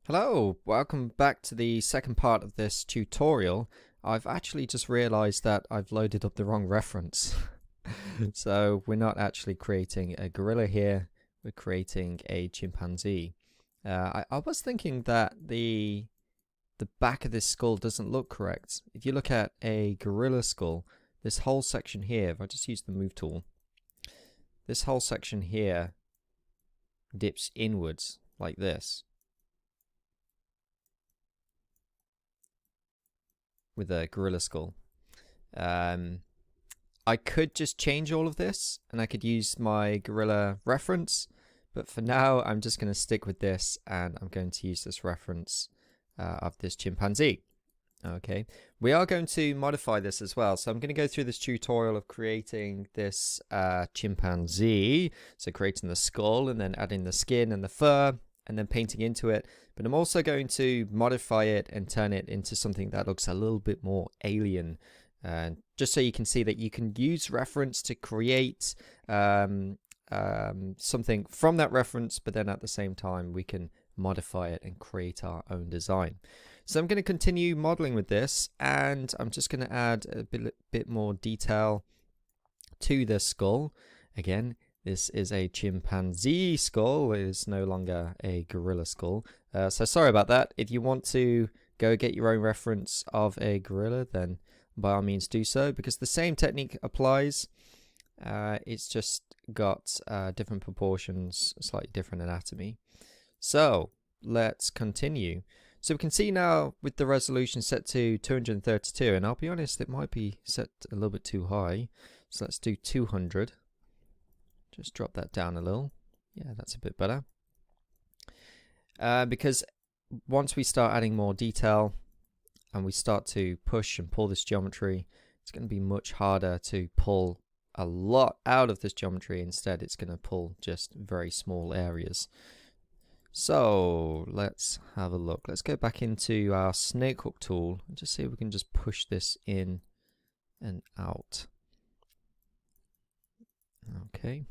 Hello, welcome back to the second part of this tutorial. I've actually just realized that I've loaded up the wrong reference. So we're not actually creating a gorilla here, we're creating a chimpanzee. I was thinking that the back of this skull doesn't look correct. If you look at a gorilla skull, this whole section here, if I just use the move tool, this whole section here dips inwards like this. With a gorilla skull. I could just change all of this and I could use my gorilla reference, but for now I'm just going to stick with this and I'm going to use this reference of this chimpanzee. Okay, we are going to modify this as well, so I'm going to go through this tutorial of creating this chimpanzee, so creating the skull and then adding the skin and the fur and then painting into it, but I'm also going to modify it and turn it into something that looks a little bit more alien, just so you can see that you can use reference to create something from that reference, but then at the same time we can modify it and create our own design. So I'm going to continue modeling with this, and I'm just going to add a bit more detail to the skull. Again, this is a chimpanzee skull, it is no longer a gorilla skull. So sorry about that. If you want to go get your own reference of a gorilla, then by all means do so, because the same technique applies. It's just got different proportions, slightly different anatomy. So let's continue. So we can see now with the resolution set to 232, and I'll be honest, it might be set a little bit too high. So let's do 200. Just drop that down a little. Yeah, that's a bit better. Because once we start adding more detail and we start to push and pull this geometry, it's going to be much harder to pull a lot out of this geometry. Instead, it's going to pull just very small areas. So let's have a look. Let's go back into our snake hook tool and just see if we can just push this in and out. Okay.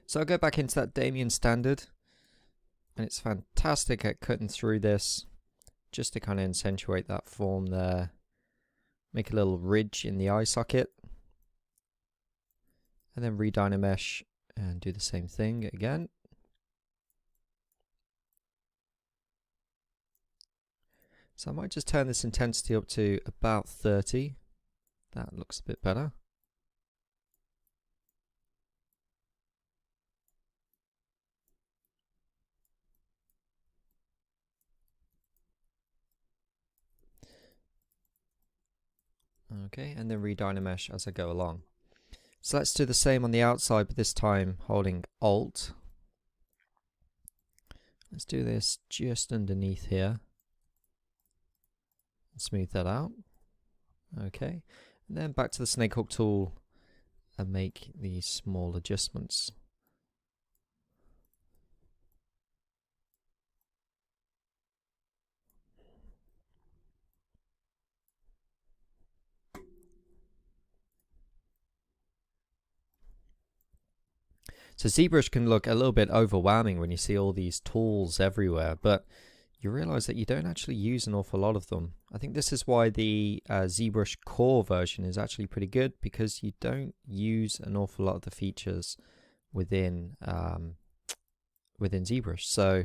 So I'll go back into that Damien standard, and it's fantastic at cutting through this just to kind of accentuate that form there. Make a little ridge in the eye socket, and then redynamesh and do the same thing again. So I might just turn this intensity up to about 30. That looks a bit better. Okay, and then redynamesh as I go along. So let's do the same on the outside, but this time holding Alt. Let's do this just underneath here. Smooth that out. Okay, and then back to the snake hook tool and make these small adjustments. So Zbrush can look a little bit overwhelming when you see all these tools everywhere, but you realize that you don't actually use an awful lot of them. I think this is why the Zbrush core version is actually pretty good, because you don't use an awful lot of the features within Zbrush. So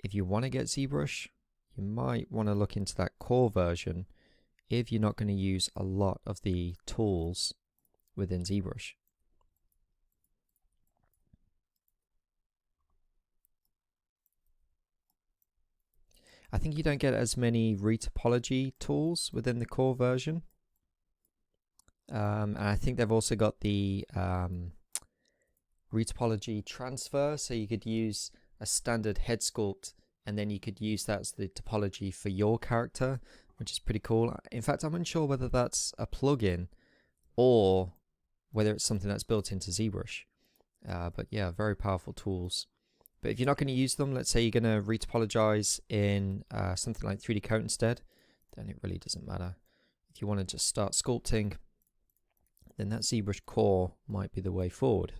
if you want to get Zbrush, you might want to look into that core version if you're not going to use a lot of the tools within Zbrush. I think you don't get as many retopology tools within the core version. And I think they've also got the retopology transfer, so you could use a standard head sculpt and then you could use that as the topology for your character. which is pretty cool. In fact, I'm unsure whether that's a plugin or whether it's something that's built into Zbrush. But yeah, very powerful tools. But if you're not going to use them, let's say you're going to retopologize in something like 3D Coat instead, then it really doesn't matter. If you want to just start sculpting, then that Zbrush core might be the way forward.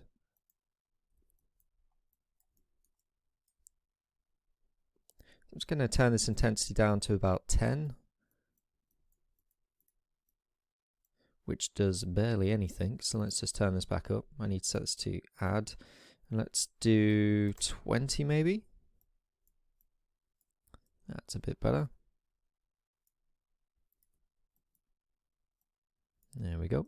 I'm just going to turn this intensity down to about 10, which does barely anything. So let's just turn this back up. I need to set this to add. And let's do 20 maybe. That's a bit better. There we go.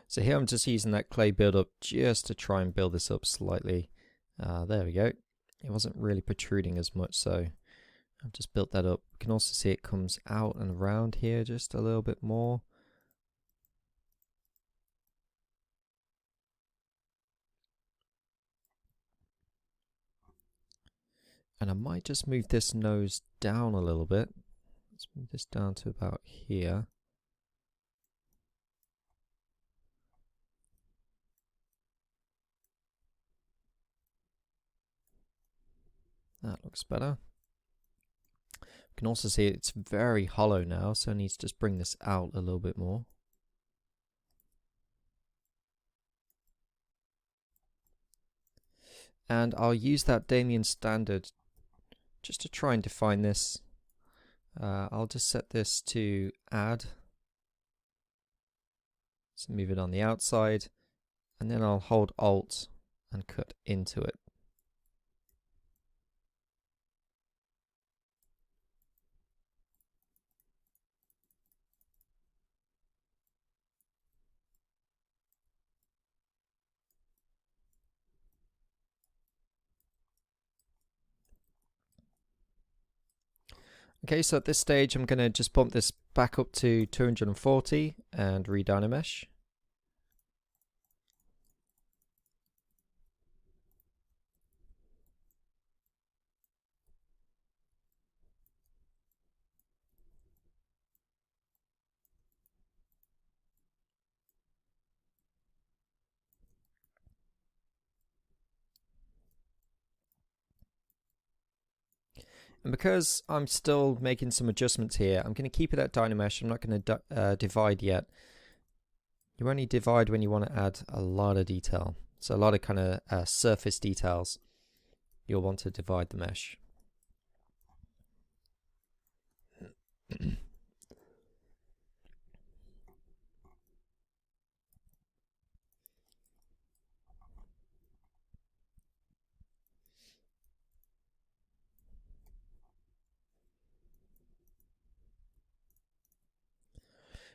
So here I'm just using that clay build-up just to try and build this up slightly. There we go. It wasn't really protruding as much, so I've just built that up. You can also see it comes out and around here just a little bit more. And I might just move this nose down a little bit. Let's move this down to about here. That looks better. You can also see it's very hollow now, so I need to just bring this out a little bit more. And I'll use that Damien standard just to try and define this. I'll just set this to add. So move it on the outside, and then I'll hold Alt and cut into it. Okay, so at this stage I'm going to just bump this back up to 240 and re-dynamesh. And because I'm still making some adjustments here, I'm going to keep it at Dynamesh. I'm not going to divide yet. You only divide when you want to add a lot of detail. So a lot of kind of surface details. You'll want to divide the mesh.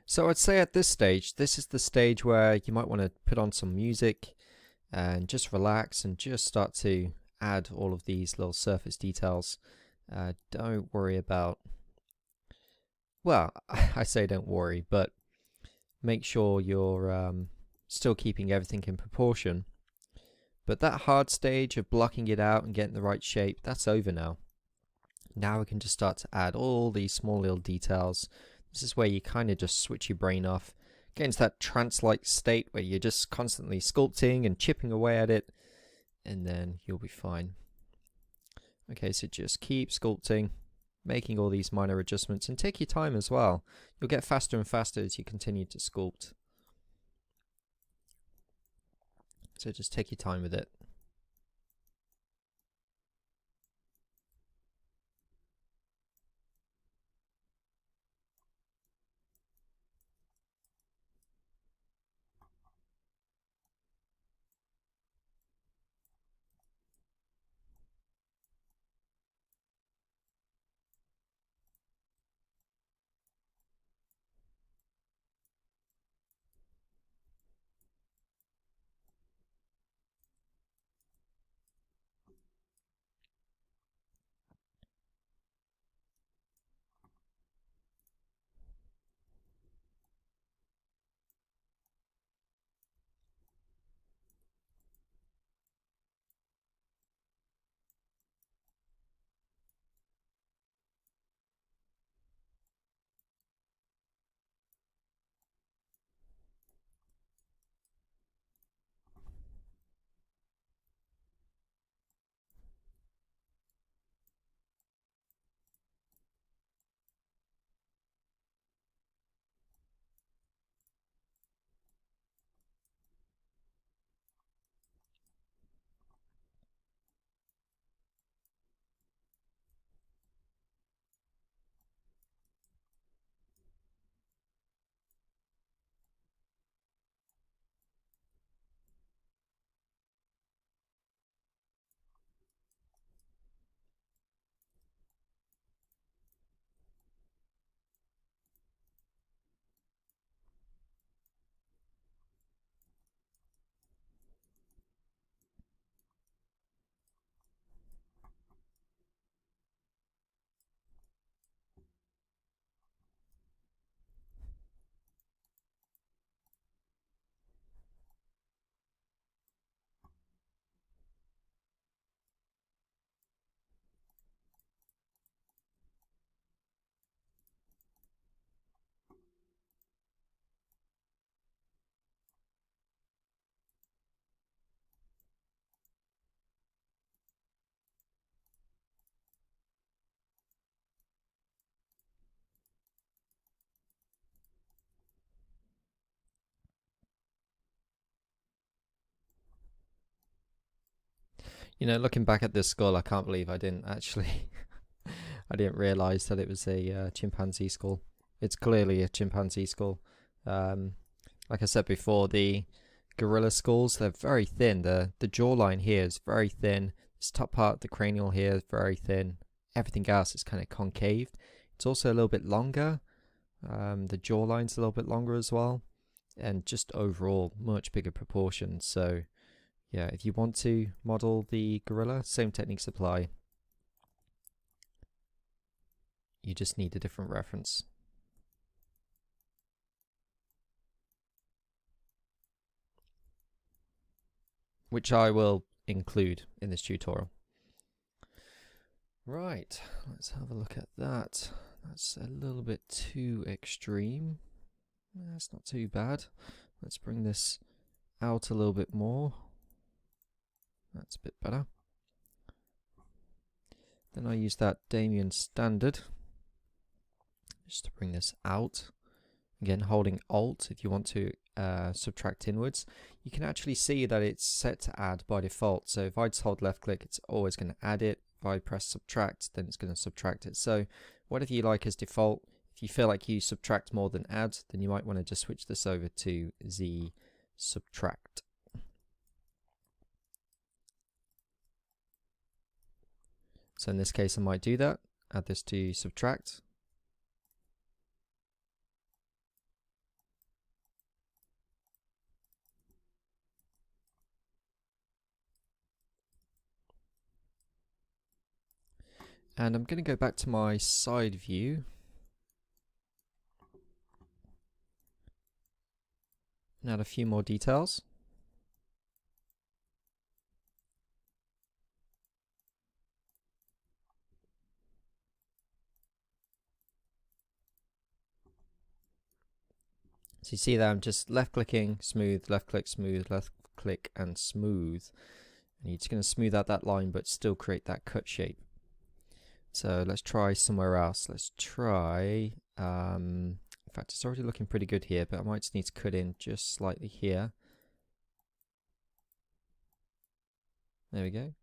So I'd say at this stage, this is the stage where you might want to put on some music and just relax and just start to add all of these little surface details. Don't worry about, well, I say don't worry, but make sure you're still keeping everything in proportion. But that hard stage of blocking it out and getting the right shape, that's over now. Now we can just start to add all these small little details. This is where you kind of just switch your brain off, get into that trance-like state where you're just constantly sculpting and chipping away at it, and then you'll be fine. Okay, so just keep sculpting, making all these minor adjustments, and take your time as well. You'll get faster and faster as you continue to sculpt. So just take your time with it. You know, looking back at this skull, I can't believe I didn't actually, I didn't realize that it was a chimpanzee skull. It's clearly a chimpanzee skull. Um, like I said before, the gorilla skulls, they're very thin. The jawline here is very thin. This top part, the cranial here, is very thin. Everything else is kind of concave. It's also a little bit longer. The jawline's a little bit longer as well. And just overall, much bigger proportions. So, yeah, if you want to model the gorilla, same techniques apply. You just need a different reference. Which I will include in this tutorial. Right, let's have a look at that. That's a little bit too extreme. That's not too bad. Let's bring this out a little bit more. That's a bit better. Then I use that Damien standard just to bring this out. Again, holding Alt if you want to subtract inwards. You can actually see that it's set to add by default. So if I just hold left click, it's always going to add it. If I press subtract, then it's going to subtract it. So whatever you like as default. If you feel like you subtract more than add, then you might want to just switch this over to Z subtract. So in this case, I might do that. Add this to subtract. And I'm going to go back to my side view. And add a few more details. So you see that I'm just left clicking, smooth, left click, smooth, left click and smooth. And you're just going to smooth out that line but still create that cut shape. So let's try somewhere else. Let's try, in fact it's already looking pretty good here, but I might just need to cut in just slightly here. There we go.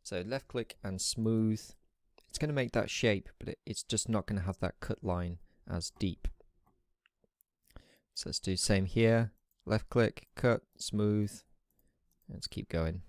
So left click and smooth. It's going to make that shape, but it's just not going to have that cut line as deep. So let's do same here. Left click, cut, smooth. Let's keep going.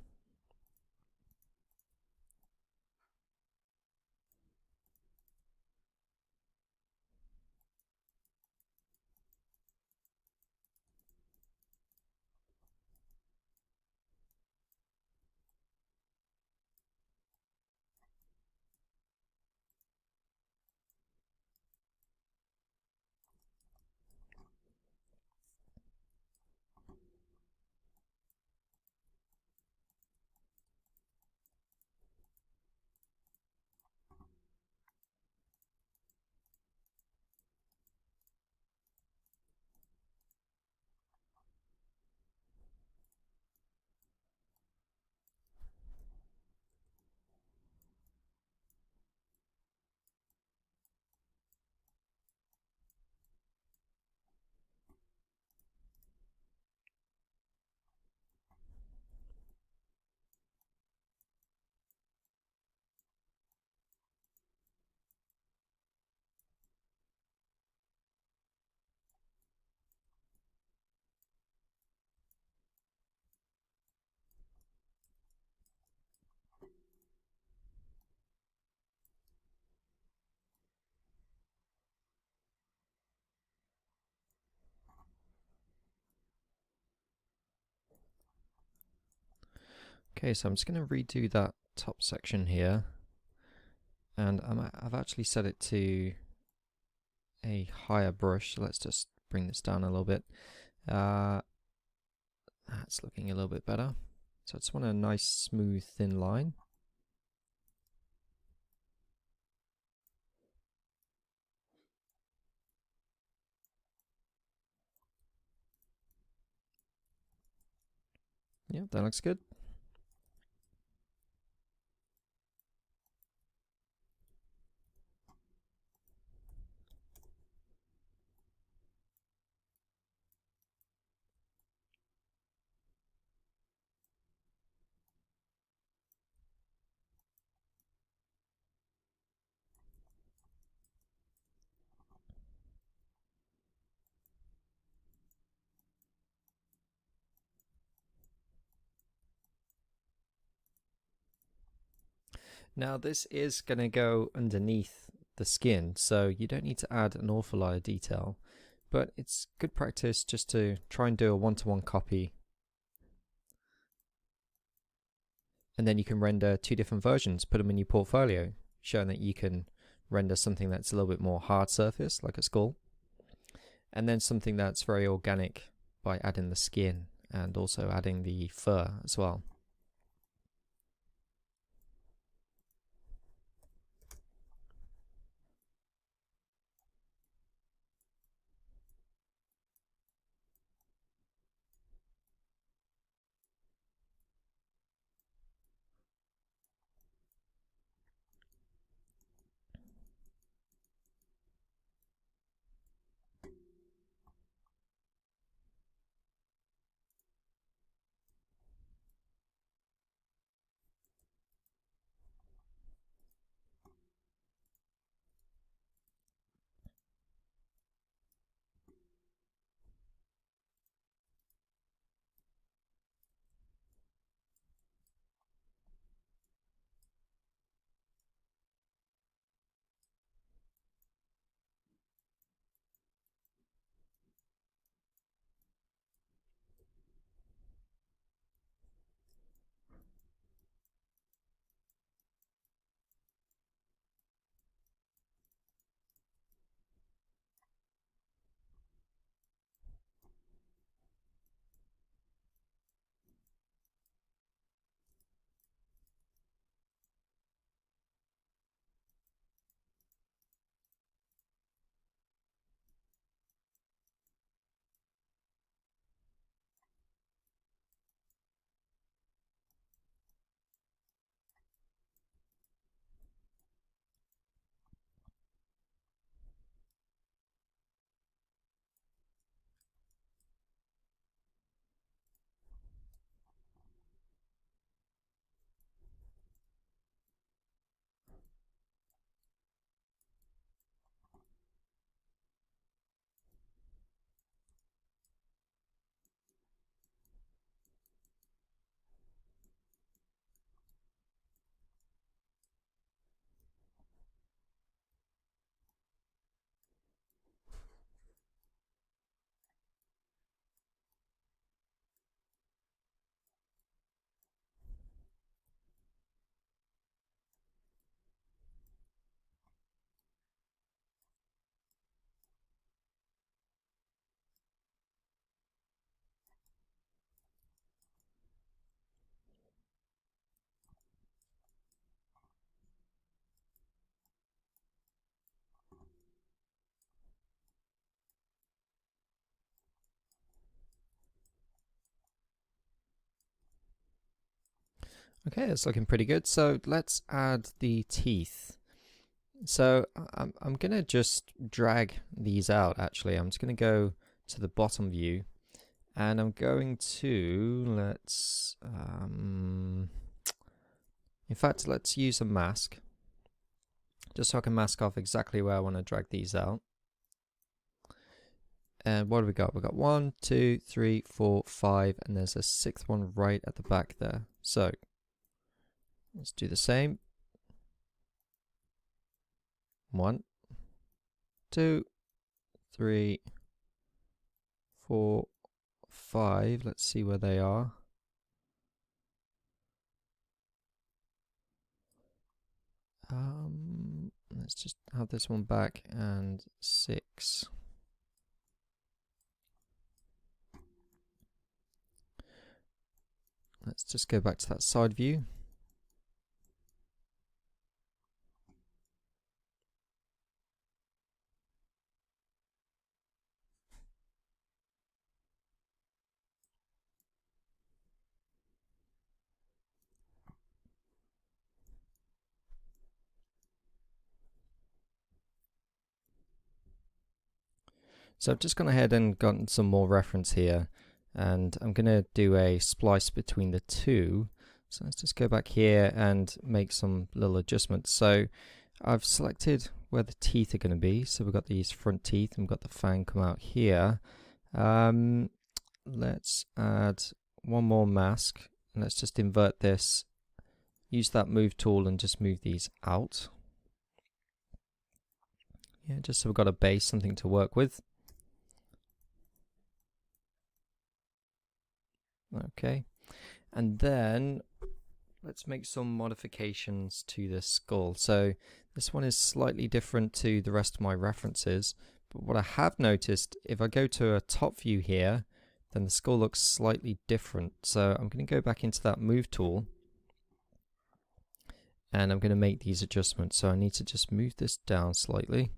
Okay, so I'm just going to redo that top section here. And I've actually set it to a higher brush. So let's just bring this down a little bit. That's looking a little bit better. So I just want a nice smooth thin line. Yeah, that looks good. Now this is going to go underneath the skin, so you don't need to add an awful lot of detail, but it's good practice just to try and do a one-to-one copy, and then you can render two different versions, put them in your portfolio, showing that you can render something that's a little bit more hard surface, like a skull, and then something that's very organic by adding the skin and also adding the fur as well. Okay, it's looking pretty good. So let's add the teeth. So I'm going to just drag these out, actually. I'm just going to go to the bottom view, and I'm going to, in fact, let's use a mask, just so I can mask off exactly where I want to drag these out. And what have we got? We've got 1, 2, 3, 4, 5, and there's a sixth one right at the back there. So let's do the same. 1, 2, 3, 4, 5. Let's see where they are. Let's just have this one back, and 6. Let's just go back to that side view. So I've just gone ahead and gotten some more reference here, and I'm going to do a splice between the two. So let's just go back here and make some little adjustments. So I've selected where the teeth are going to be. So we've got these front teeth and we've got the fang come out here. Let's add one more mask, and let's just invert this use that move tool and just move these out. Yeah, just so we've got a base, something to work with. Okay, and then let's make some modifications to this skull. So this one is slightly different to the rest of my references, but what I have noticed, if I go to a top view here, then the skull looks slightly different. So I'm going to go back into that move tool and I'm going to make these adjustments. So I need to just move this down slightly.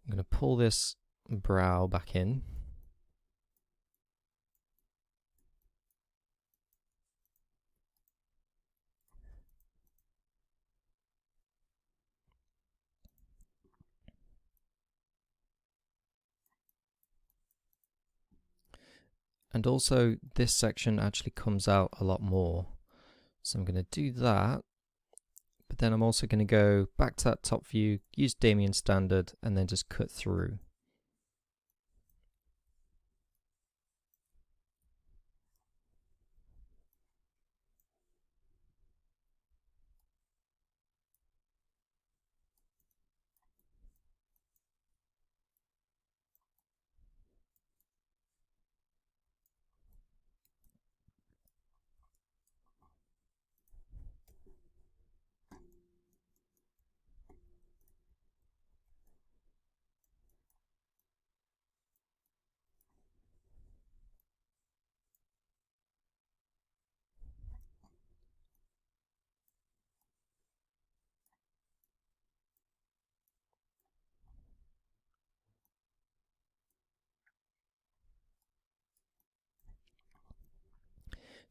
I'm going to pull this brow back in. And also this section actually comes out a lot more. So I'm going to do that. But then I'm also going to go back to that top view, use Damien standard, and then just cut through.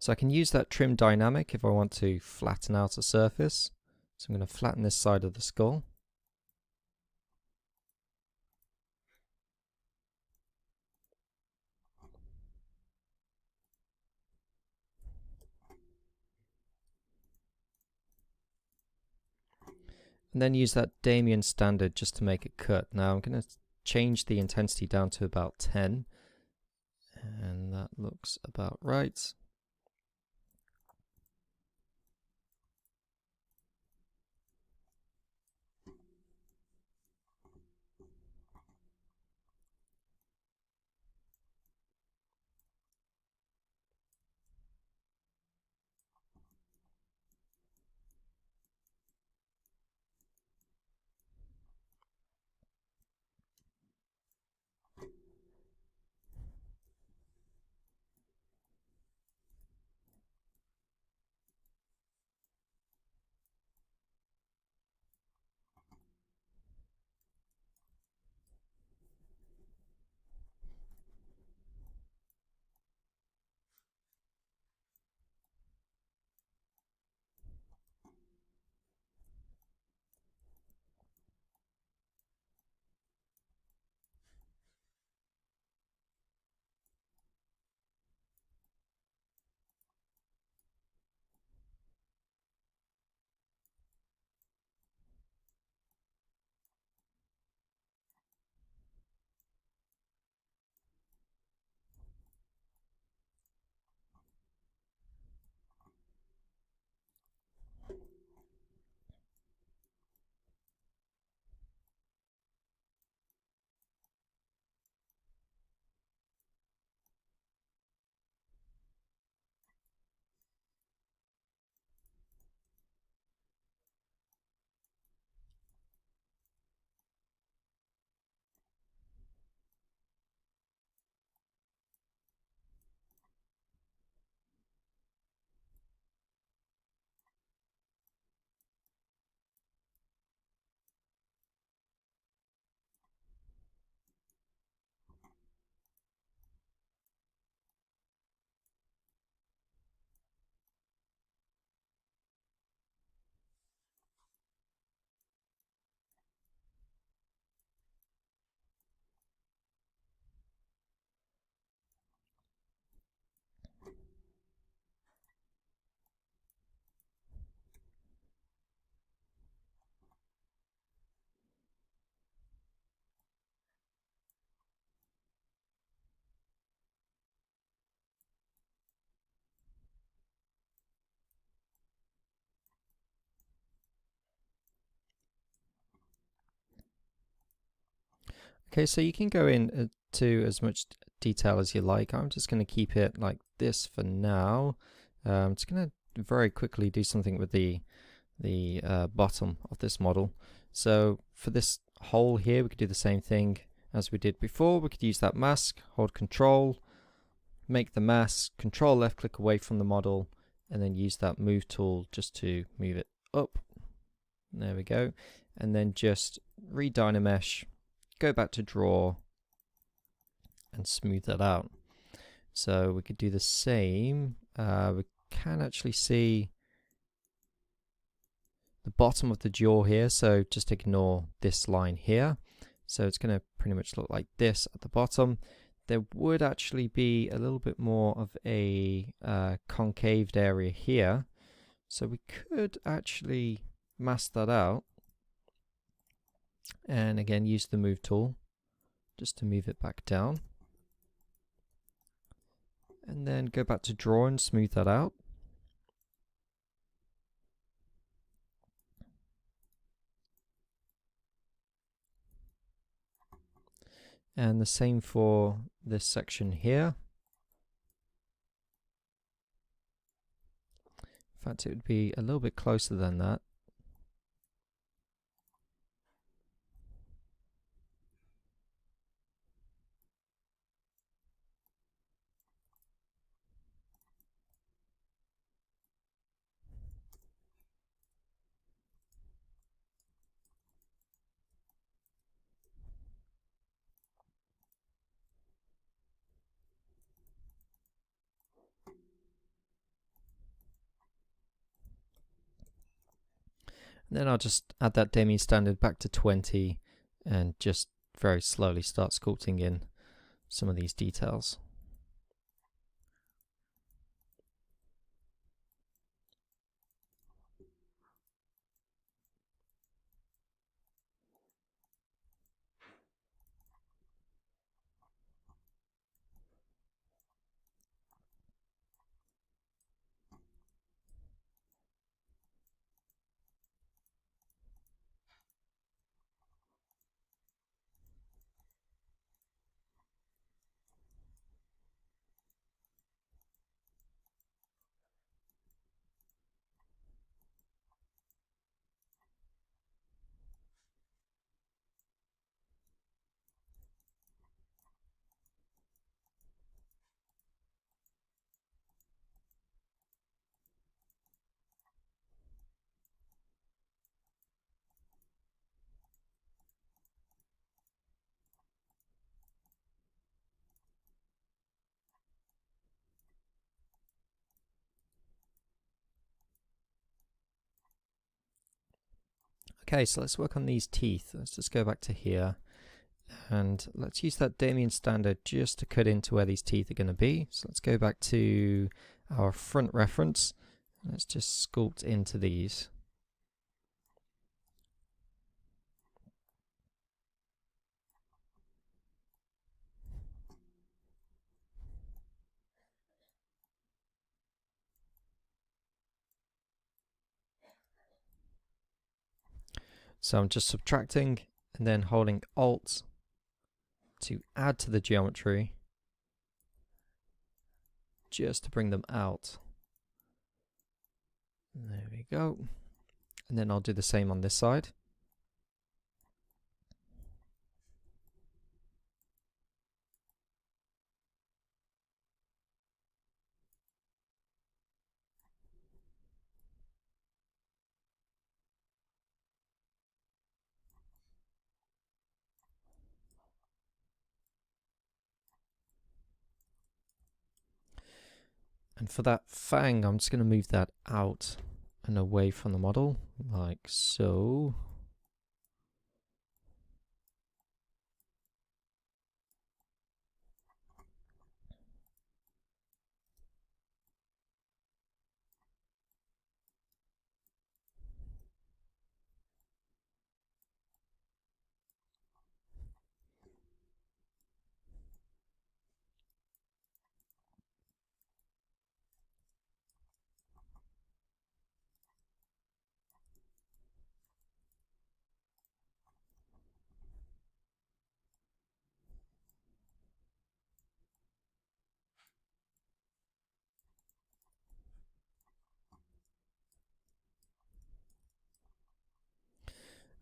So I can use that trim dynamic if I want to flatten out a surface. So I'm going to flatten this side of the skull. And then use that Damien standard just to make it cut. Now I'm going to change the intensity down to about 10. And that looks about right. Okay, so you can go in to as much detail as you like. I'm just going to keep it like this for now. I'm just going to very quickly do something with the bottom of this model. So for this hole here, we could do the same thing as we did before. We could use that mask, hold Control, make the mask, Control left click away from the model, and then use that move tool just to move it up. There we go. And then just re-Dynamesh, go back to draw, and smooth that out. So we could do the same. We can actually see the bottom of the jaw here, so just ignore this line here. So it's going to pretty much look like this at the bottom. There would actually be a little bit more of a concaved area here, so we could actually mask that out, and again use the move tool just to move it back down, and then go back to draw and smooth that out. And the same for this section here. In fact, it would be a little bit closer than that. And then I'll just add that Demian standard back to 20 and just very slowly start sculpting in some of these details. Okay, so let's work on these teeth. Let's just go back to here and let's use that Demian standard just to cut into where these teeth are going to be. So let's go back to our front reference. Let's just sculpt into these. So I'm just subtracting and then holding Alt to add to the geometry just to bring them out. There we go. And then I'll do the same on this side. And for that fang, I'm just going to move that out and away from the model, like so.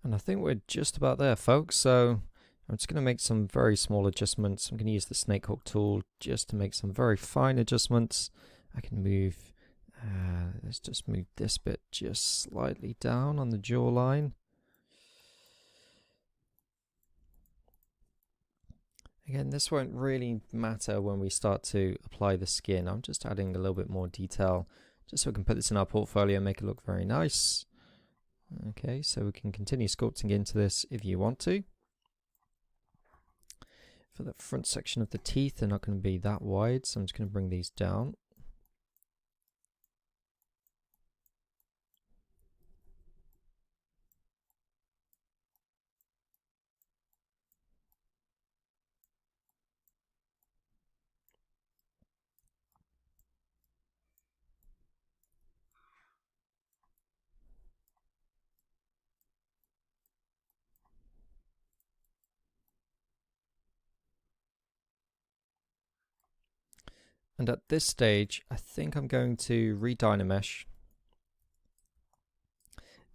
And I think we're just about there, folks. So I'm just going to make some very small adjustments. I'm going to use the snake hook tool just to make some very fine adjustments. I can move, let's just move this bit just slightly down on the jawline. Again, this won't really matter when we start to apply the skin. I'm just adding a little bit more detail just so we can put this in our portfolio and make it look very nice. Okay, so we can continue sculpting into this if you want to. For the front section of the teeth, they're not going to be that wide, so I'm just going to bring these down. And at this stage, I think I'm going to redynamesh,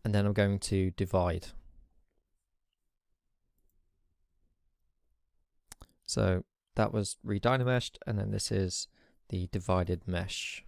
and then I'm going to divide. So that was redynameshed, and then this is the divided mesh.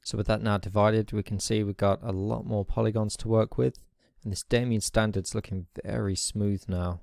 So with that now divided, we can see we've got a lot more polygons to work with, and this Damien standard's looking very smooth now.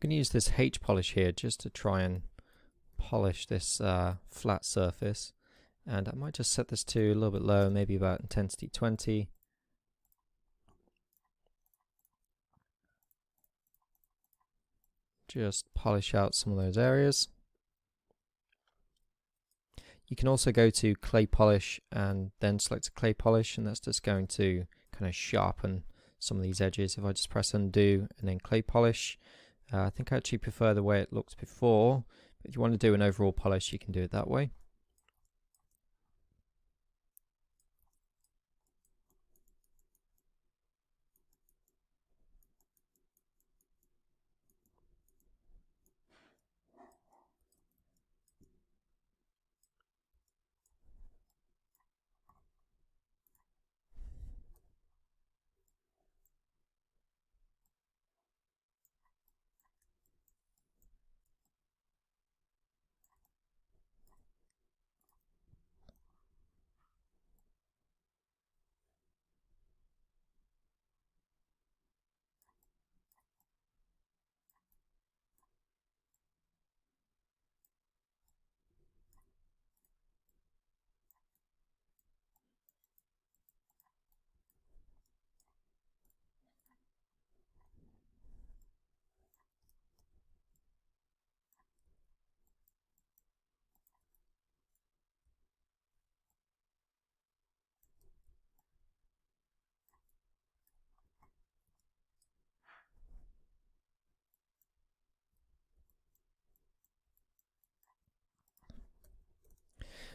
going to use this H polish here just to try and polish this flat surface, and I might just set this to a little bit low, maybe about intensity 20. Just polish out some of those areas. You can also go to clay polish and then select clay polish, and that's just going to kind of sharpen some of these edges. If I just press undo and then clay polish, I think I actually prefer the way it looked before, but if you want to do an overall polish, you can do it that way.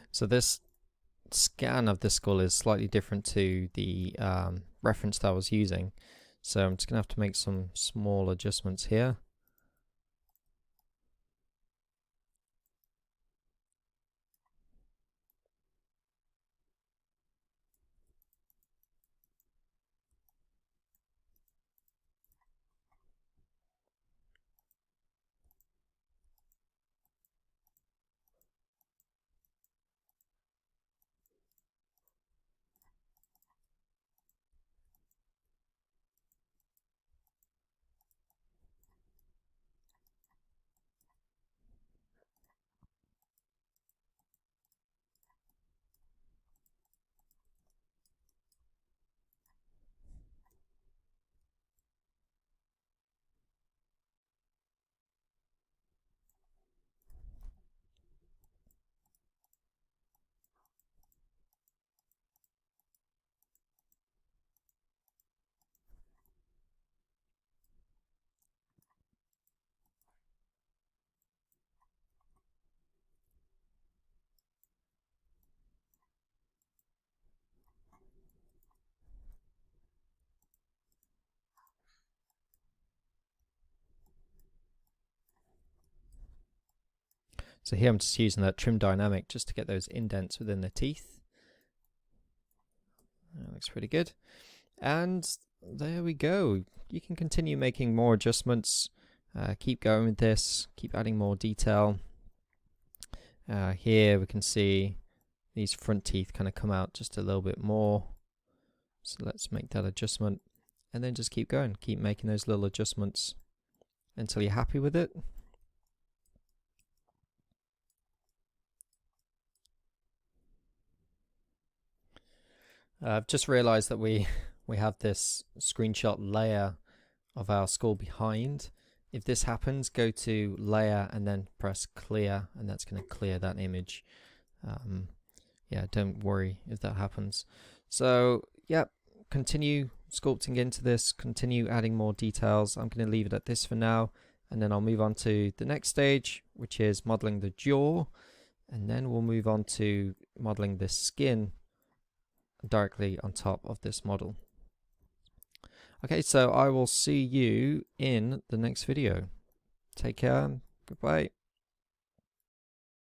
So this scan of the skull is slightly different to the reference that I was using. So I'm just going to have to make some small adjustments here. So here I'm just using that trim dynamic just to get those indents within the teeth. That looks pretty good. And there we go. You can continue making more adjustments. Keep going with this. Keep adding more detail. Here we can see these front teeth kind of come out just a little bit more. So let's make that adjustment. And then just keep going. Keep making those little adjustments until you're happy with it. I've just realized that we have this screenshot layer of our skull behind. If this happens, go to layer and then press clear, and that's going to clear that image. Yeah, don't worry if that happens. So yeah, continue sculpting into this, continue adding more details. I'm going to leave it at this for now, and then I'll move on to the next stage, which is modeling the jaw, and then we'll move on to modeling the skin directly on top of this model. Okay, so I will see you in the next video. Take care. Goodbye.